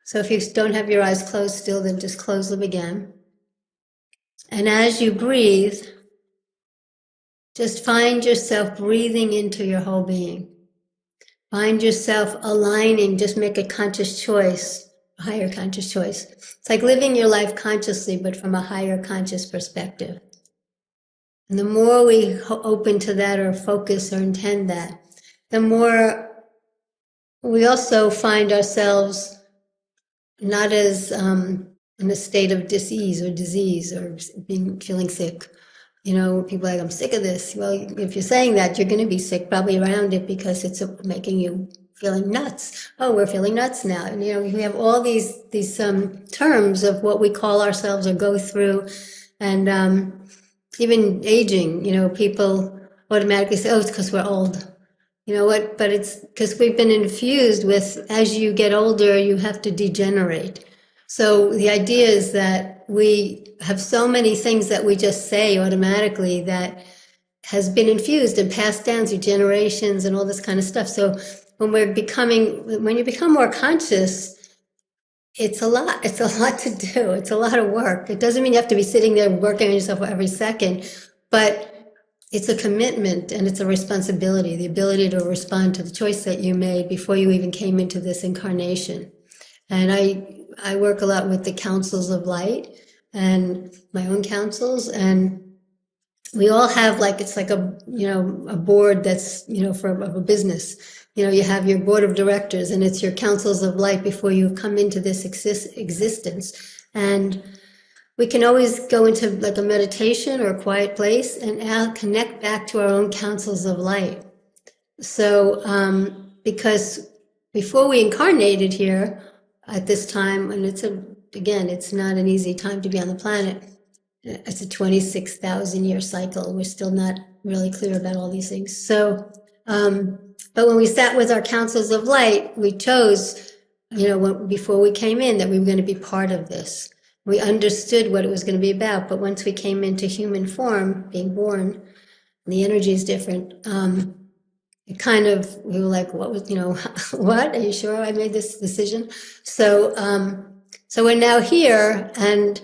So if you don't have your eyes closed still, then just close them again. And as you breathe, just find yourself breathing into your whole being. Find yourself aligning, just make a conscious choice, a higher conscious choice. It's like living your life consciously, but from a higher conscious perspective. And the more we open to that or focus or intend that, the more we also find ourselves not as in a state of disease or feeling sick. You know, people are like, I'm sick of this. Well, if you're saying that, you're going to be sick probably around it because it's making you feeling nuts. Oh, we're feeling nuts now. And, you know, we have all these terms of what we call ourselves or go through. And even aging, you know, people automatically say, oh, it's because we're old. You know what? But it's because we've been infused with, as you get older, you have to degenerate. So the idea is that we have so many things that we just say automatically that has been infused and passed down through generations and all this kind of stuff. So when you become more conscious, it's a lot to do. It's a lot of work. It doesn't mean you have to be sitting there working on yourself every second, but it's a commitment and it's a responsibility, the ability to respond to the choice that you made before you even came into this incarnation. And I work a lot with the councils of light and my own councils, and we all have it's like a board that's, of a business. You have your board of directors and it's your councils of light before you come into this existence. And we can always go into like a meditation or a quiet place and connect back to our own councils of light. So, because before we incarnated here at this time, and it's not an easy time to be on the planet. It's a 26,000 year cycle. We're still not really clear about all these things. So, but when we sat with our councils of light, we chose, before we came in, that we were going to be part of this. We understood what it was going to be about. But once we came into human form, being born, and the energy is different, we were like, what was, what? Are you sure I made this decision? So we're now here, and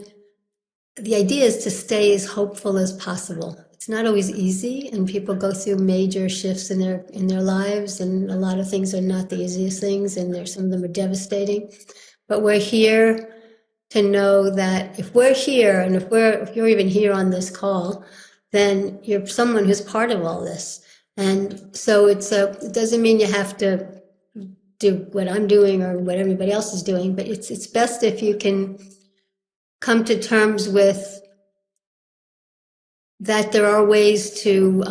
the idea is to stay as hopeful as possible. It's not always easy, and people go through major shifts in their lives, and a lot of things are not the easiest things, and some of them are devastating. But we're here to know that if we're here, and if you're even here on this call, then you're someone who's part of all this. And so it doesn't mean you have to do what I'm doing or what everybody else is doing, but it's best if you can come to terms with that there are ways to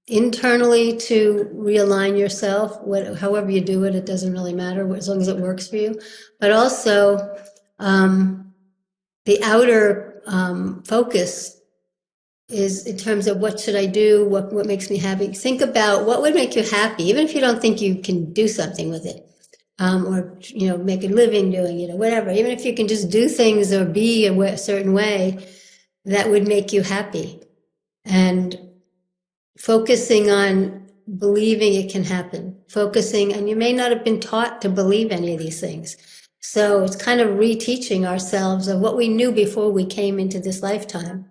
internally to realign yourself. However you do it, it doesn't really matter as long as it works for you. But also the outer focus is in terms of what should I do, what makes me happy. Think about what would make you happy, even if you don't think you can do something with it, or make a living doing it, or whatever. Even if you can just do things or be a certain way, that would make you happy. And focusing on believing it can happen, and you may not have been taught to believe any of these things. So it's kind of reteaching ourselves of what we knew before we came into this lifetime.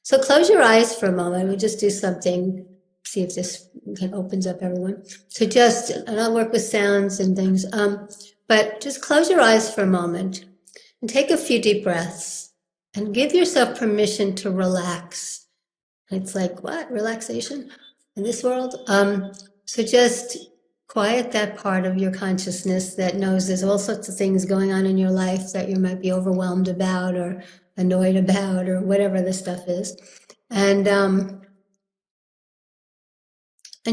So close your eyes for a moment. We'll just do something, see if this opens up everyone. So and I'll work with sounds and things, but just close your eyes for a moment and take a few deep breaths and give yourself permission to relax. It's like, what? Relaxation in this world? So just quiet that part of your consciousness that knows there's all sorts of things going on in your life that you might be overwhelmed about or annoyed about or whatever the stuff is. And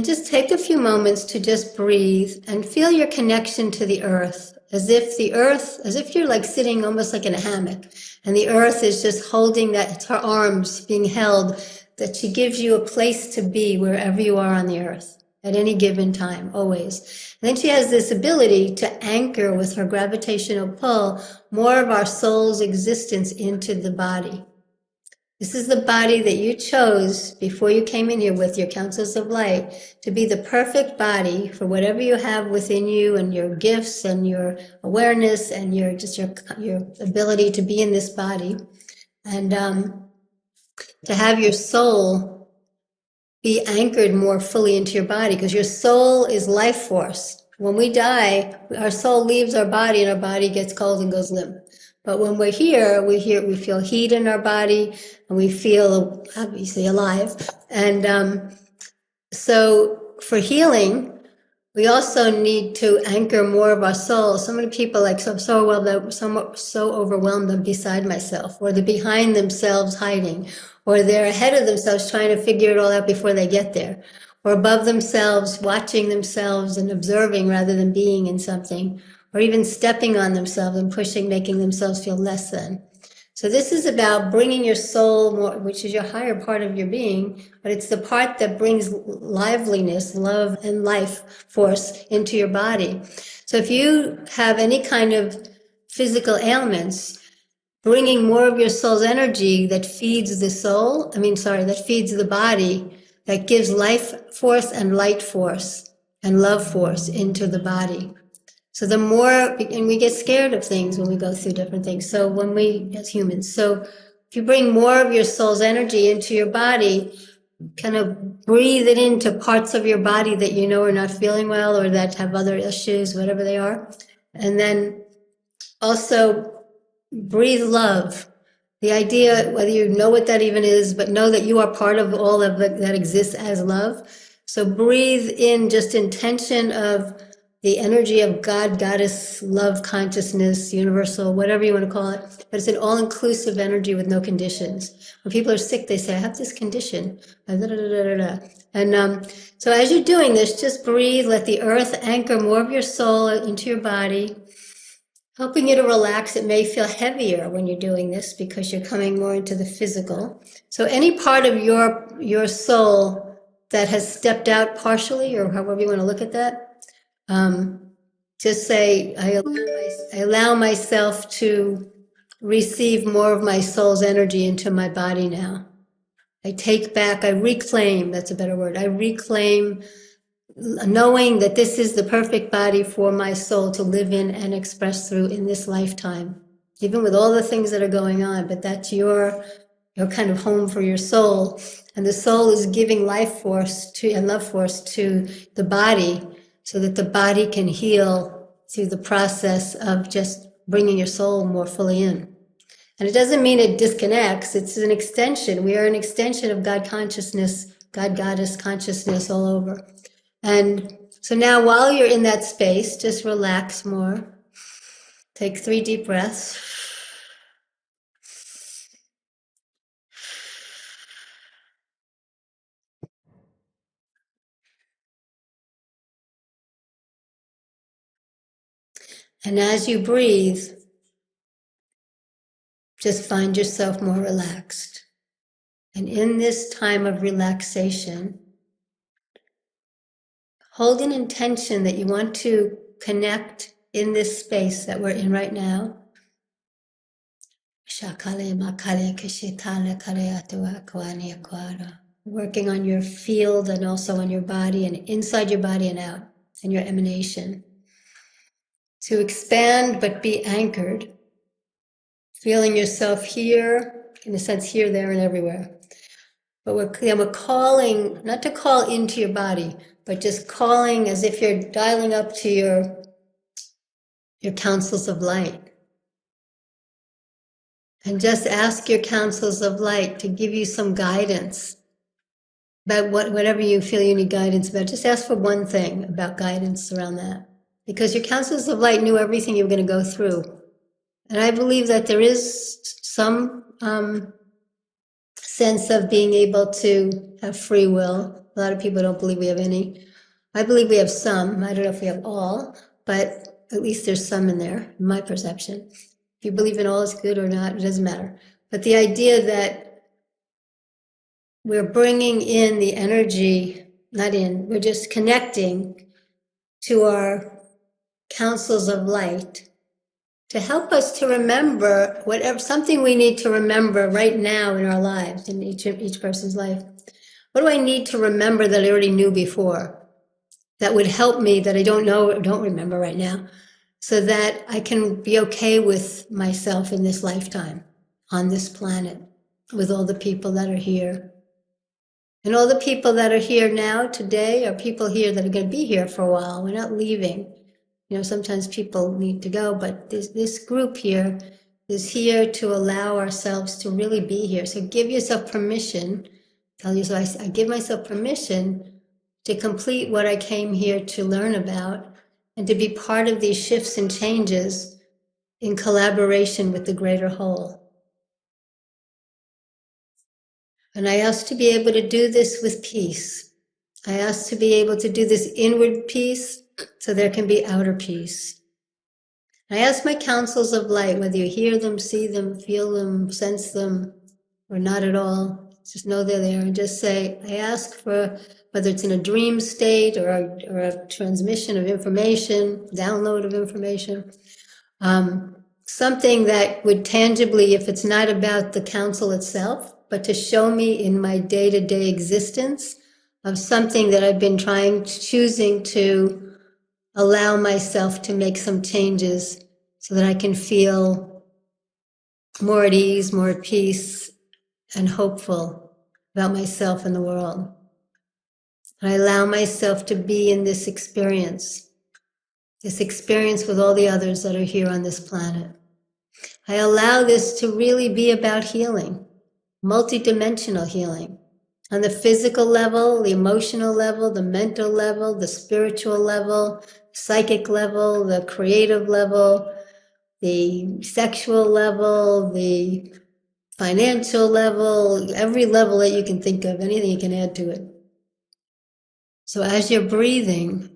just take a few moments to just breathe and feel your connection to the earth, as if you're like sitting almost like in a hammock, and the earth is just holding that, it's her arms being held, that she gives you a place to be wherever you are on the earth at any given time, always. And then she has this ability to anchor with her gravitational pull more of our soul's existence into the body. This is the body that you chose before you came in here with your councils of light to be the perfect body for whatever you have within you and your gifts and your awareness and your ability to be in this body. And to have your soul be anchored more fully into your body, because your soul is life force. When we die, our soul leaves our body and our body gets cold and goes limp. But when we're here, we feel heat in our body and we feel obviously alive. And so for healing, we also need to anchor more of our soul. So many people I'm so overwhelmed I'm beside myself, or they're behind themselves hiding, or they're ahead of themselves trying to figure it all out before they get there, or above themselves, watching themselves and observing rather than being in something, or even stepping on themselves and pushing, making themselves feel less than. So this is about bringing your soul more, which is your higher part of your being, but it's the part that brings liveliness, love, and life force into your body. So if you have any kind of physical ailments, bringing more of your soul's energy that feeds the soul, that feeds the body, that gives life force and light force and love force into the body. So the more, and we get scared of things when we go through different things. So when we, as humans, so if you bring more of your soul's energy into your body, kind of breathe it into parts of your body that you know are not feeling well or that have other issues, whatever they are. And then also breathe love. The idea, whether you know what that even is, but know that you are part of all of it that exists as love. So breathe in just intention of the energy of God, Goddess, love, consciousness, universal, whatever you want to call it. But it's an all-inclusive energy with no conditions. When people are sick, they say, I have this condition. And so as you're doing this, just breathe, let the earth anchor more of your soul into your body, helping you to relax. It may feel heavier when you're doing this because you're coming more into the physical. So any part of your soul that has stepped out partially, or however you want to look at that, just say, I allow myself to receive more of my soul's energy into my body now. I take back, I reclaim, that's a better word. I reclaim knowing that this is the perfect body for my soul to live in and express through in this lifetime, even with all the things that are going on, but that's your kind of home for your soul. And the soul is giving life force and love force to the body so that the body can heal through the process of just bringing your soul more fully in. And it doesn't mean it disconnects. It's an extension. We are an extension of God consciousness, God, Goddess consciousness all over. And so now while you're in that space, just relax more. Take 3 deep breaths. And as you breathe, just find yourself more relaxed. And in this time of relaxation, hold an intention that you want to connect in this space that we're in right now. Working on your field and also on your body and inside your body and out, and your emanation. To expand but be anchored. Feeling yourself here, in a sense here, there, and everywhere. But we're calling, not to call into your body, but just calling as if you're dialing up to your councils of light. And just ask your councils of light to give you some guidance about whatever you feel you need guidance about. Just ask for one thing about guidance around that. Because your councils of light knew everything you were going to go through. And I believe that there is some sense of being able to have free will. A lot of people don't believe we have any. I believe we have some. I don't know if we have all, but at least there's some in there, in my perception. If you believe in all is good or not, it doesn't matter. But the idea that we're bringing in the energy, we're just connecting to our councils of light to help us to remember whatever, something we need to remember right now in our lives, in each person's life. What do I need to remember that I already knew before? That would help me, that I don't know or don't remember right now, so that I can be okay with myself in this lifetime, on this planet, with all the people that are here. And all the people that are here now, today, are people here that are going to be here for a while. We're not leaving. You know, sometimes people need to go, but this group here is here to allow ourselves to really be here. So give yourself permission. Tell yourself, I give myself permission to complete what I came here to learn about and to be part of these shifts and changes in collaboration with the greater whole. And I ask to be able to do this with peace. I ask to be able to do this inward peace so there can be outer peace. I ask my counsels of light, whether you hear them, see them, feel them, sense them, or not at all, just know they're there, and just say, I ask for, whether it's in a dream state or a transmission of information, download of information, something that would tangibly, if it's not about the counsel itself, but to show me in my day-to-day existence of something that I've been choosing to allow myself to make some changes so that I can feel more at ease, more at peace, and hopeful about myself and the world. And I allow myself to be in this experience with all the others that are here on this planet. I allow this to really be about healing, multidimensional healing, on the physical level, the emotional level, the mental level, the spiritual level, psychic level, the creative level, the sexual level, the financial level, every level that you can think of, anything you can add to it. So as you're breathing,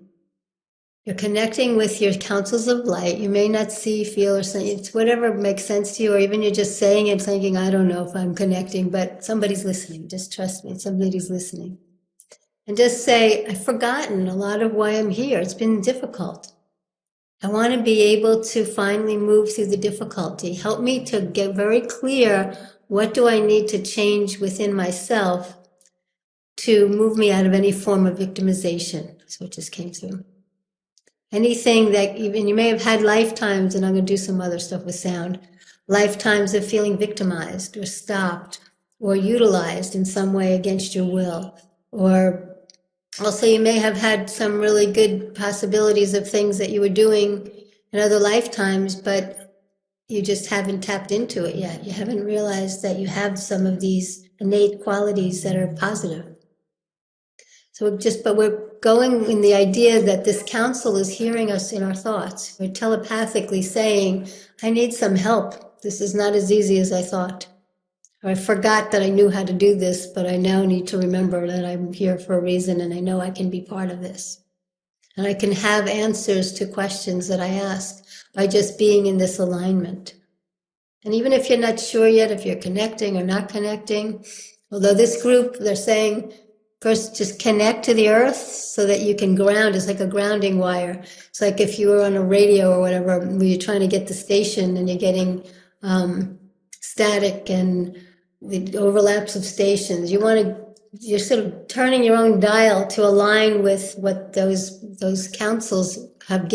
you're connecting with your counsels of light. You may not see, feel, or say, it's whatever makes sense to you, or even you're just saying it, thinking, I don't know if I'm connecting, but somebody's listening. Just trust me, somebody's listening. And just say, I've forgotten a lot of why I'm here. It's been difficult. I want to be able to finally move through the difficulty. Help me to get very clear, what do I need to change within myself to move me out of any form of victimization? That's what just came through. Anything that, even you may have had lifetimes, and I'm going to do some other stuff with sound, lifetimes of feeling victimized or stopped or utilized in some way against your will. Or also you may have had some really good possibilities of things that you were doing in other lifetimes, but you just haven't tapped into it yet. You haven't realized that you have some of these innate qualities that are positive. But we're going in the idea that this counsel is hearing us in our thoughts. We're telepathically saying, I need some help. This is not as easy as I thought. Or I forgot that I knew how to do this, but I now need to remember that I'm here for a reason and I know I can be part of this. And I can have answers to questions that I ask by just being in this alignment. And even if you're not sure yet if you're connecting or not connecting, although this group, they're saying, first, just connect to the earth so that you can ground. It's like a grounding wire. It's like if you were on a radio or whatever, where you're trying to get the station and you're getting static and the overlaps of stations. You're sort of turning your own dial to align with what those counsels have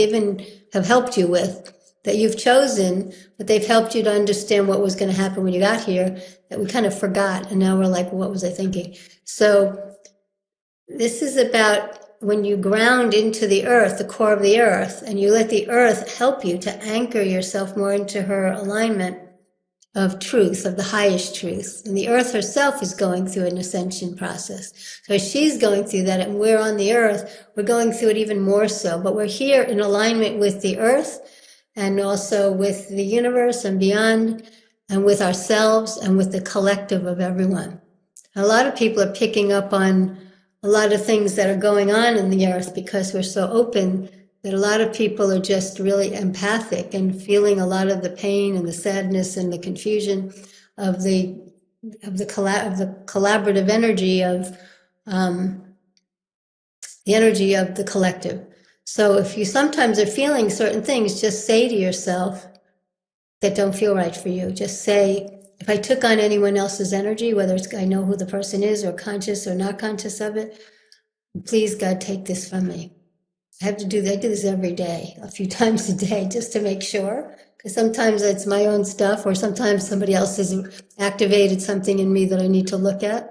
helped you with, that you've chosen, but they've helped you to understand what was going to happen when you got here, that we kind of forgot. And now we're like, what was I thinking? So this is about when you ground into the earth, the core of the earth, and you let the earth help you to anchor yourself more into her alignment of truth, of the highest truth. And the earth herself is going through an ascension process. So she's going through that, and we're on the earth, we're going through it even more so. But we're here in alignment with the earth and also with the universe and beyond, and with ourselves and with the collective of everyone. A lot of people are picking up on a lot of things that are going on in the earth because we're so open, that a lot of people are just really empathic and feeling a lot of the pain and the sadness and the confusion of the collaborative energy of the energy of the collective. So if you sometimes are feeling certain things, just say to yourself, that don't feel right for you. Just say, if I took on anyone else's energy, whether it's I know who the person is or conscious or not conscious of it, please, God, take this from me. I have to do that. I do this every day, a few times a day, just to make sure. Because sometimes it's my own stuff, or sometimes somebody else has activated something in me that I need to look at.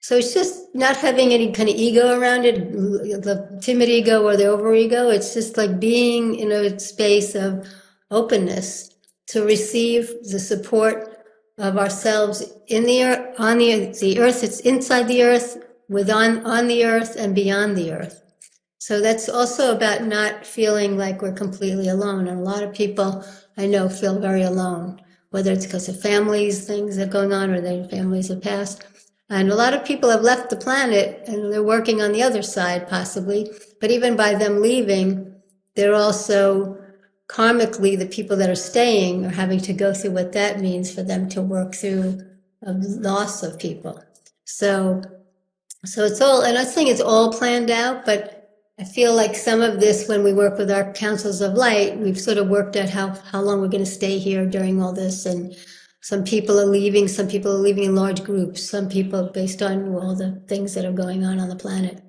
So it's just not having any kind of ego around it, the timid ego or the overego. It's just like being in a space of openness to receive the support of ourselves in the earth, on the earth. It's inside the earth, on the earth, and beyond the earth. So that's also about not feeling like we're completely alone. And a lot of people I know feel very alone, whether it's because of families, things that are going on, or their families have passed. And a lot of people have left the planet and they're working on the other side, possibly. But even by them leaving, they're also karmically, the people that are staying are having to go through what that means for them to work through a loss of people. So it's all, and I think it's all planned out, but I feel like some of this, when we work with our councils of light, we've sort of worked out how long we're going to stay here during all this. And some people are leaving in large groups, some people based on all the things that are going on the planet.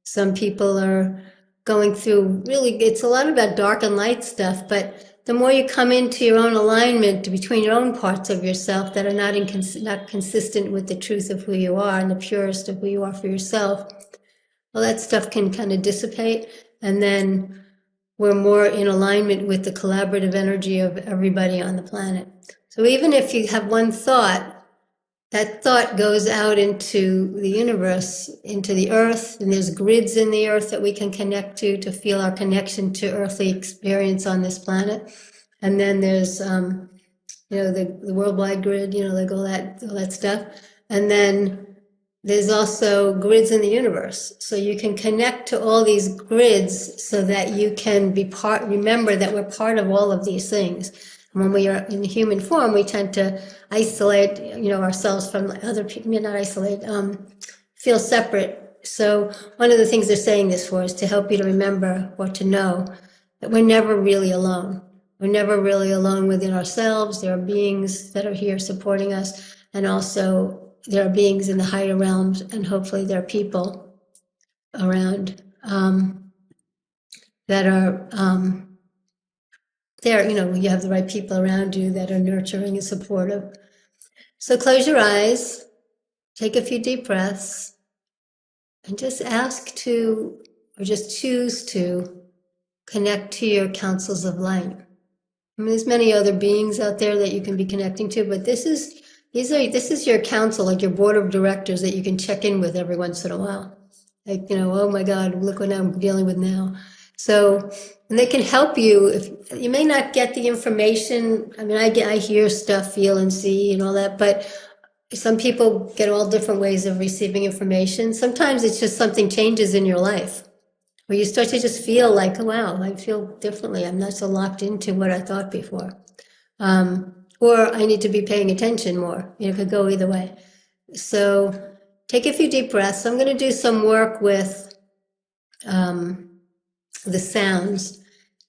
Some people are going through, really, it's a lot about dark and light stuff, but the more you come into your own alignment between your own parts of yourself that are not consistent with the truth of who you are and the purest of who you are for yourself, well, that stuff can kind of dissipate, and then we're more in alignment with the collaborative energy of everybody on the planet. So even if you have one thought, that thought goes out into the universe, into the earth, and there's grids in the earth that we can connect to feel our connection to earthly experience on this planet. And then there's, the worldwide grid, like all that stuff. And then there's also grids in the universe. So you can connect to all these grids so that you can remember that we're part of all of these things. When we are in human form, we tend to isolate, ourselves from other people, not isolate, feel separate. So one of the things they're saying this for is to help you to remember or to know that we're never really alone. We're never really alone within ourselves. There are beings that are here supporting us, and also there are beings in the higher realms, and hopefully there are people around that are there, you have the right people around you that are nurturing and supportive. So close your eyes, take a few deep breaths, and just just choose to connect to your councils of light. I mean, there's many other beings out there that you can be connecting to, but this is your council, like your board of directors that you can check in with every once in a while. Like, oh my God, look what I'm dealing with now. So, and they can help you. If you may not get the information, I mean, I hear stuff, feel and see and all that, but some people get all different ways of receiving information. Sometimes it's just something changes in your life, where you start to just feel like, oh, wow, I feel differently. I'm not so locked into what I thought before. Or I need to be paying attention more. It could go either way. So take a few deep breaths. I'm going to do some work with the sounds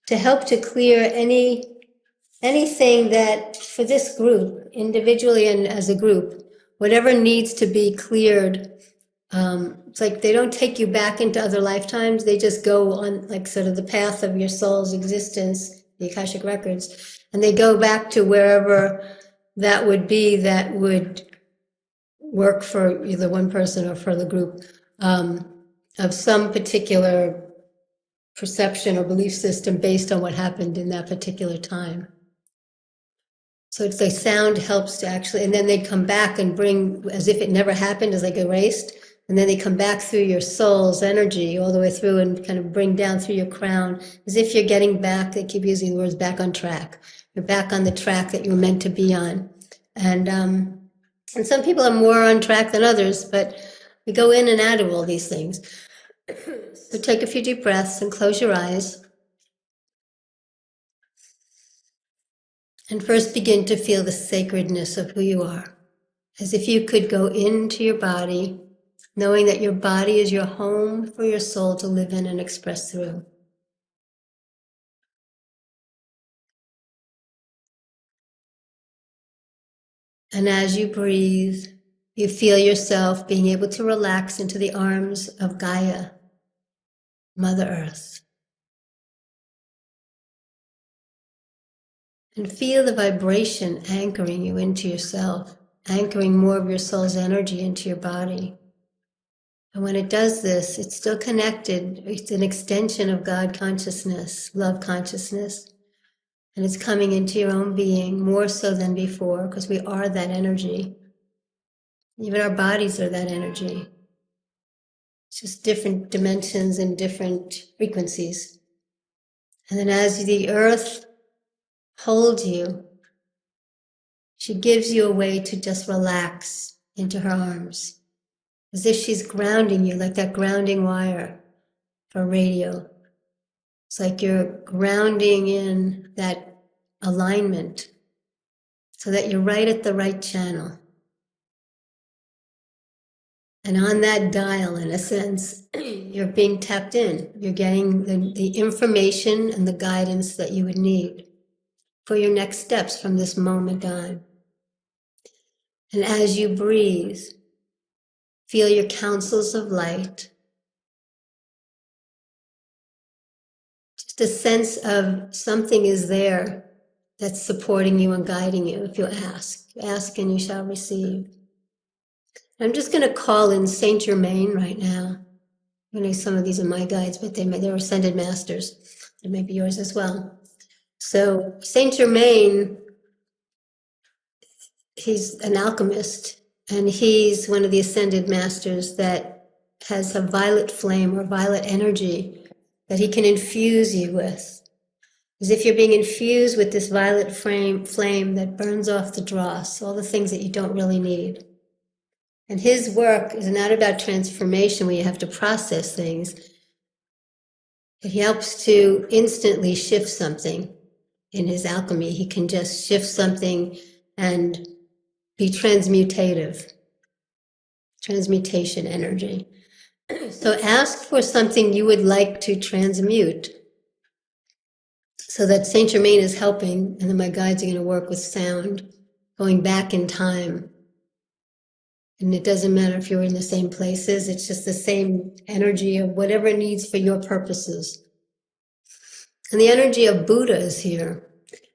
to help to clear anything that, for this group, individually and as a group, whatever needs to be cleared. It's like they don't take you back into other lifetimes. They just go on like sort of the path of your soul's existence, the Akashic Records, and they go back to wherever that would be that would work for either one person or for the group, of some particular perception or belief system based on what happened in that particular time. So it's like sound helps to actually, and then they come back and bring, as if it never happened, as like erased, and then they come back through your soul's energy all the way through and kind of bring down through your crown, as if you're getting back, they keep using the words, back on track. You're back on the track that you were meant to be on. And some people are more on track than others, but we go in and out of all these things. So take a few deep breaths and close your eyes. And first begin to feel the sacredness of who you are, as if you could go into your body, knowing that your body is your home for your soul to live in and express through. And as you breathe, you feel yourself being able to relax into the arms of Gaia, Mother Earth. And feel the vibration anchoring you into yourself, anchoring more of your soul's energy into your body. And when it does this, it's still connected. It's an extension of God consciousness, love consciousness. And it's coming into your own being more so than before, because we are that energy. Even our bodies are that energy. It's just different dimensions and different frequencies. And then as the earth holds you, she gives you a way to just relax into her arms, as if she's grounding you, like that grounding wire for radio. It's like you're grounding in that alignment so that you're right at the right channel. And on that dial, in a sense, you're being tapped in. You're getting the information and the guidance that you would need for your next steps from this moment on. And as you breathe, feel your counsels of light. Just a sense of something is there that's supporting you and guiding you if you ask. Ask and you shall receive. I'm just going to call in Saint Germain right now. I know some of these are my guides, but they're ascended masters. They may be yours as well. So Saint Germain, he's an alchemist, and he's one of the ascended masters that has a violet flame or violet energy that he can infuse you with. As if you're being infused with this violet flame that burns off the dross, all the things that you don't really need. And his work is not about transformation where you have to process things. He helps to instantly shift something. In his alchemy, he can just shift something and be transmutative, transmutation energy. So ask for something you would like to transmute so that Saint Germain is helping, and then my guides are going to work with sound, going back in time. And it doesn't matter if you're in the same places, it's just the same energy of whatever it needs for your purposes. And the energy of Buddha is here.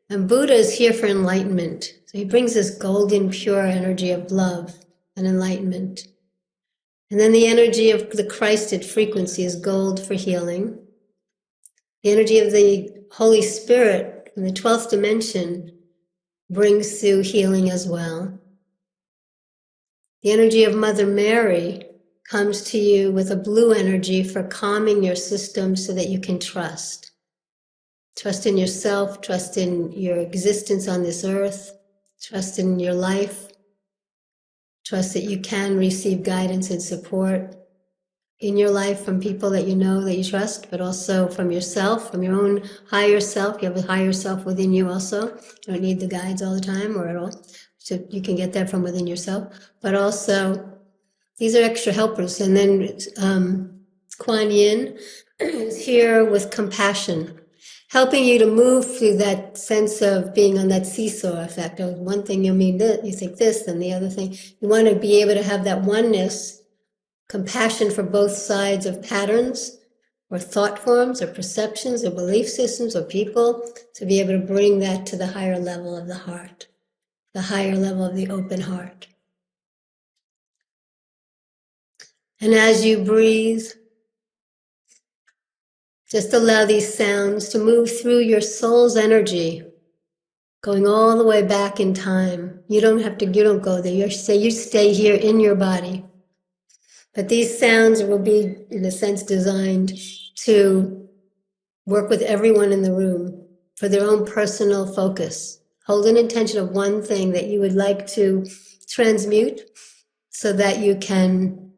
And Buddha is here for enlightenment. So he brings this golden, pure energy of love and enlightenment. And then the energy of the Christed frequency is gold for healing. The energy of the Holy Spirit in the 12th dimension brings through healing as well. The energy of Mother Mary comes to you with a blue energy for calming your system so that you can trust. Trust in yourself, trust in your existence on this earth, trust in your life, trust that you can receive guidance and support in your life from people that you know, that you trust, but also from yourself, from your own higher self. You have a higher self within you also. You don't need the guides all the time or at all. So you can get that from within yourself. But also, these are extra helpers. And then Kuan Yin is here with compassion, helping you to move through that sense of being on that seesaw effect. Of one thing you mean this, you think this, then the other thing. You want to be able to have that oneness, compassion for both sides of patterns or thought forms or perceptions or belief systems or people, to be able to bring that to the higher level of the heart, the higher level of the open heart. And as you breathe, just allow these sounds to move through your soul's energy, going all the way back in time. You don't go there. You stay here in your body. But these sounds will be, in a sense, designed to work with everyone in the room for their own personal focus. Hold an intention of one thing that you would like to transmute so that you can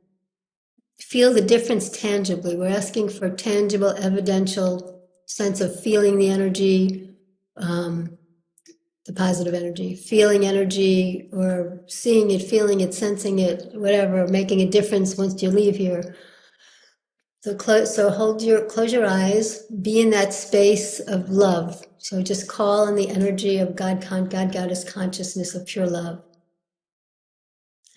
feel the difference tangibly. We're asking for tangible, evidential sense of feeling the energy, the positive energy, feeling energy, or seeing it, feeling it, sensing it, whatever, making a difference once you leave here. So close your eyes, be in that space of love. So just call on the energy of God, Goddess consciousness of pure love.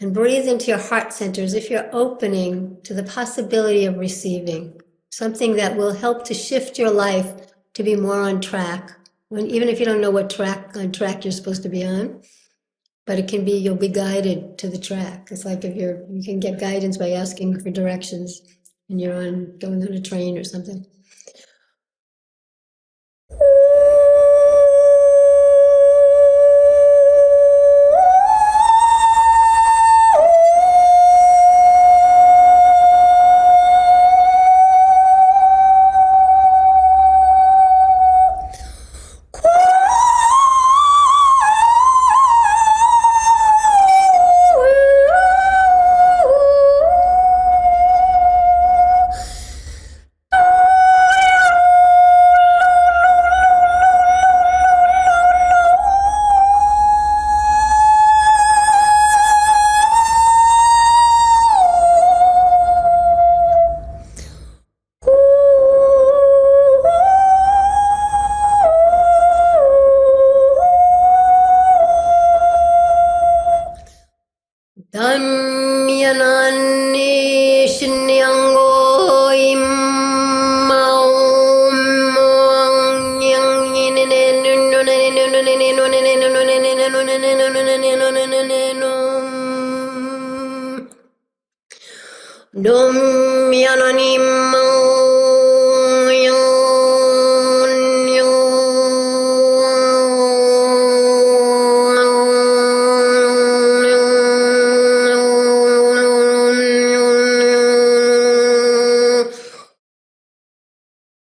And breathe into your heart center as if you're opening to the possibility of receiving something that will help to shift your life to be more on track. Even if you don't know what track you're supposed to be on, but it can be, you'll be guided to the track. It's like if you can get guidance by asking for directions and you're going on a train or something.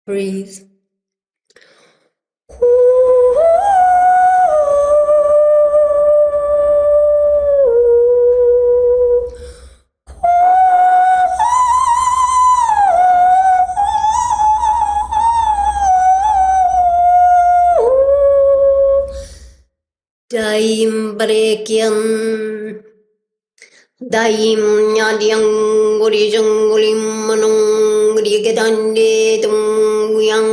Breathe. Daim brekian, daim nyadiang guri janggulim manung guri gedande tung yang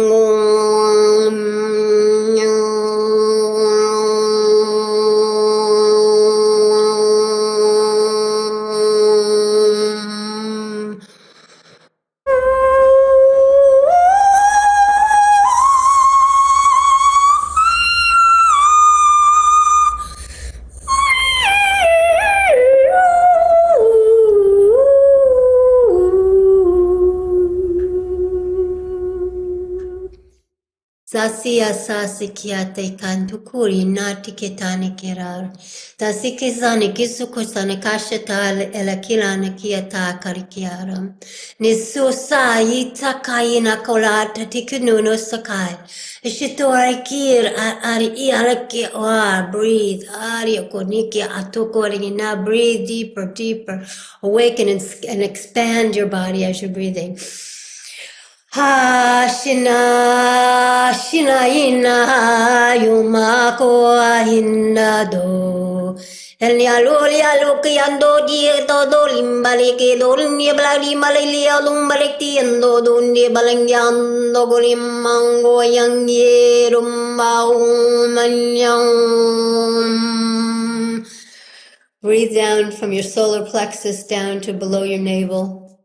Sasia sasikiate kantukuri nati ketani kirar. Tasikizani kisukusane kashatal elakilana kiata karikiaram. Nisusa itakaina kolata tikununo sakai. Shitora kir ari iaraki or breathe. Ari koniki atukori na breathe deeper, deeper. Awaken and expand your body as you're breathing. Ha shina shina ina yumako ahinda do el yalu que ando die todo limbale que dormie bladi malili alum balekti ando dundi balengyando golimango yang yerum manyang. Breathe down from your solar plexus down to below your navel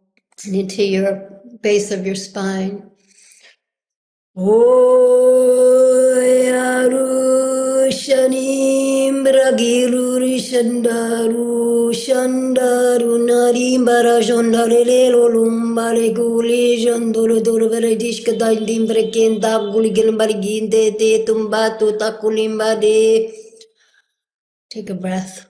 and into your base of your spine. Oyaru shanim bragiru rishandaru shandaru narimbara shondarele lumbare guli shanduru durvere dishka daindim brekenda guligil barginde de tumbatu takulimba de. Take a breath.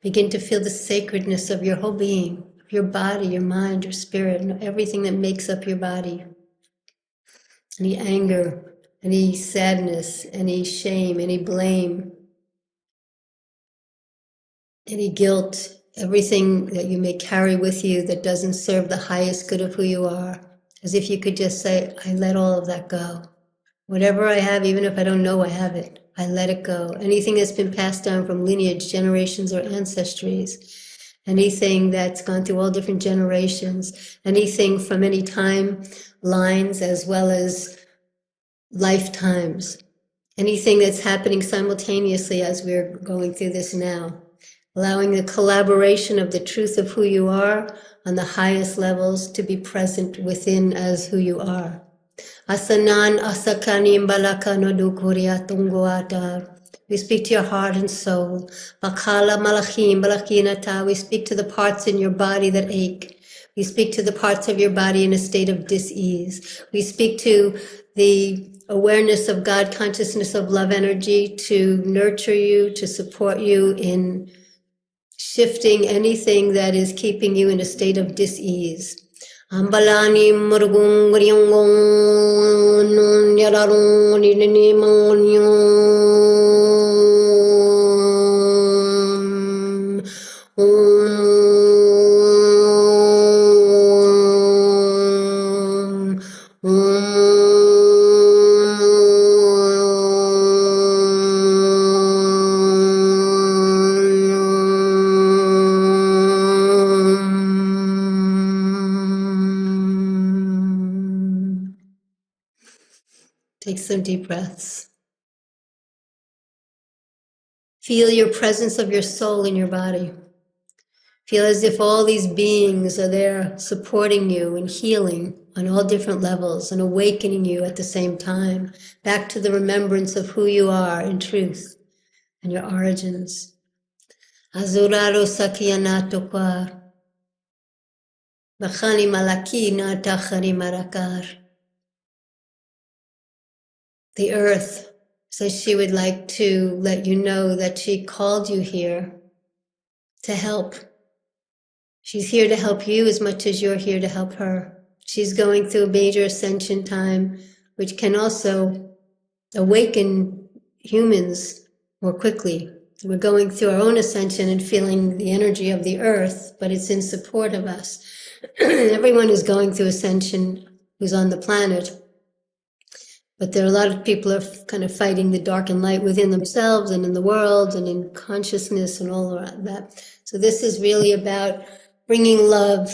Begin to feel the sacredness of your whole being, your body, your mind, your spirit, and everything that makes up your body. any anger, any sadness, any shame, any blame, any guilt, everything that you may carry with you that doesn't serve the highest good of who you are, as if you could just say, I let all of that go. Whatever I have, even if I don't know I have it, I let it go. Anything that's been passed down from lineage, generations, or ancestries, anything that's gone through all different generations, anything from any time lines as well as lifetimes, anything that's happening simultaneously as we're going through this now, allowing the collaboration of the truth of who you are on the highest levels to be present within as who you are. Asanan asakani balaka nodukuria tunguata. We speak to your heart and soul. Bakala malachim balakinata. We speak to the parts in your body that ache. We speak to the parts of your body in a state of dis-ease. We speak to the awareness of God, consciousness of love energy to nurture you, to support you in shifting anything that is keeping you in a state of dis-ease. Ambalani murgung riangon yararun ni Take some deep breaths. Feel your presence of your soul in your body. Feel as if all these beings are there supporting you and healing on all different levels and awakening you at the same time back to the remembrance of who you are in truth and your origins. Azuraro sakyanato kwa Bachani malaki na tachari marakar. The earth says she would like to let you know that she called you here to help. She's here to help you as much as you're here to help her. She's going through a major ascension time, which can also awaken humans more quickly. We're going through our own ascension and feeling the energy of the earth, but it's in support of us. Everyone is going through ascension who's on the planet. But there are a lot of people who are kind of fighting the dark and light within themselves and in the world and in consciousness and all around that. So this is really about bringing love,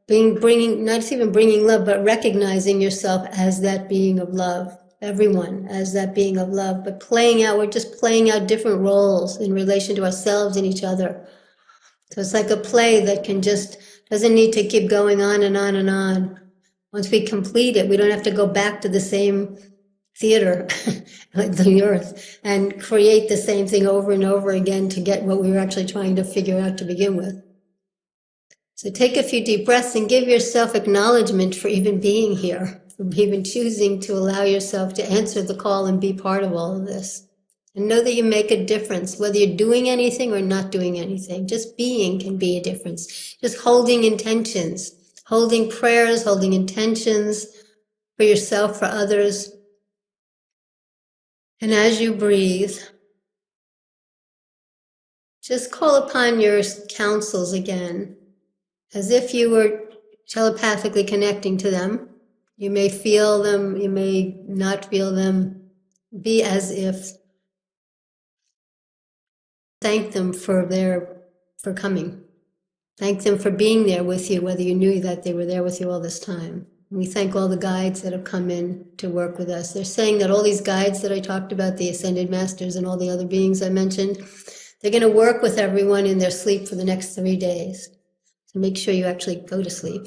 not even bringing love, but recognizing yourself as that being of love, everyone as that being of love, but we're just playing out different roles in relation to ourselves and each other. So it's like a play that doesn't need to keep going on and on and on. Once we complete it, we don't have to go back to the same theater, like the earth, and create the same thing over and over again to get what we were actually trying to figure out to begin with. So take a few deep breaths and give yourself acknowledgement for even being here, for even choosing to allow yourself to answer the call and be part of all of this. And know that you make a difference, whether you're doing anything or not doing anything. Just being can be a difference. Just holding intentions, holding prayers, holding intentions for yourself, for others. And as you breathe, just call upon your counsels again, as if you were telepathically connecting to them. You may feel them, you may not feel them. Be as if. Thank them for coming. Thank them for being there with you, whether you knew that they were there with you all this time. We thank all the guides that have come in to work with us. They're saying that all these guides that I talked about, the Ascended Masters and all the other beings I mentioned, they're going to work with everyone in their sleep for the next 3 days. So make sure you actually go to sleep.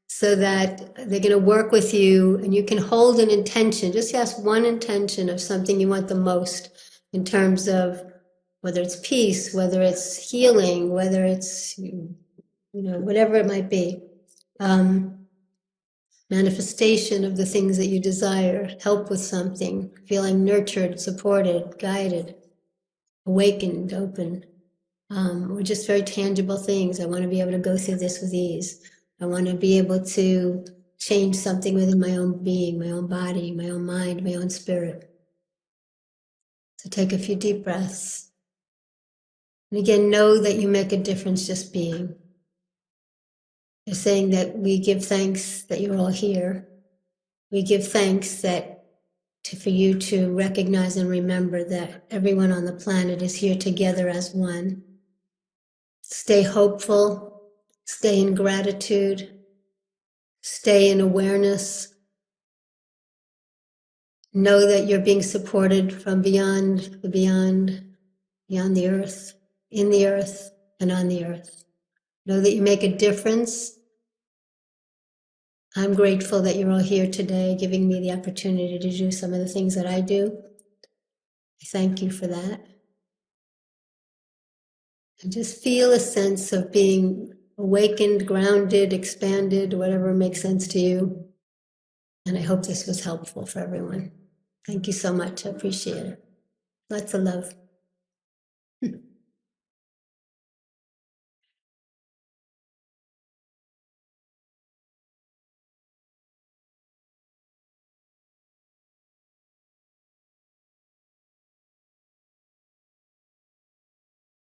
So that they're going to work with you and you can hold an intention. Just ask one intention of something you want the most in terms of whether it's peace, whether it's healing, whether it's, whatever it might be. Manifestation of the things that you desire, help with something, feeling nurtured, supported, guided, awakened, open, or just very tangible things. I want to be able to go through this with ease. I want to be able to change something within my own being, my own body, my own mind, my own spirit. So take a few deep breaths. And again, know that you make a difference just being. They're saying that we give thanks that you're all here. We give thanks for you to recognize and remember that everyone on the planet is here together as one. Stay hopeful, stay in gratitude, stay in awareness. Know that you're being supported from beyond the earth, in the earth, and on the earth. Know that you make a difference. I'm grateful that you're all here today, giving me the opportunity to do some of the things that I do. I thank you for that. And just feel a sense of being awakened, grounded, expanded, whatever makes sense to you. And I hope this was helpful for everyone. Thank you so much. I appreciate it. Lots of love.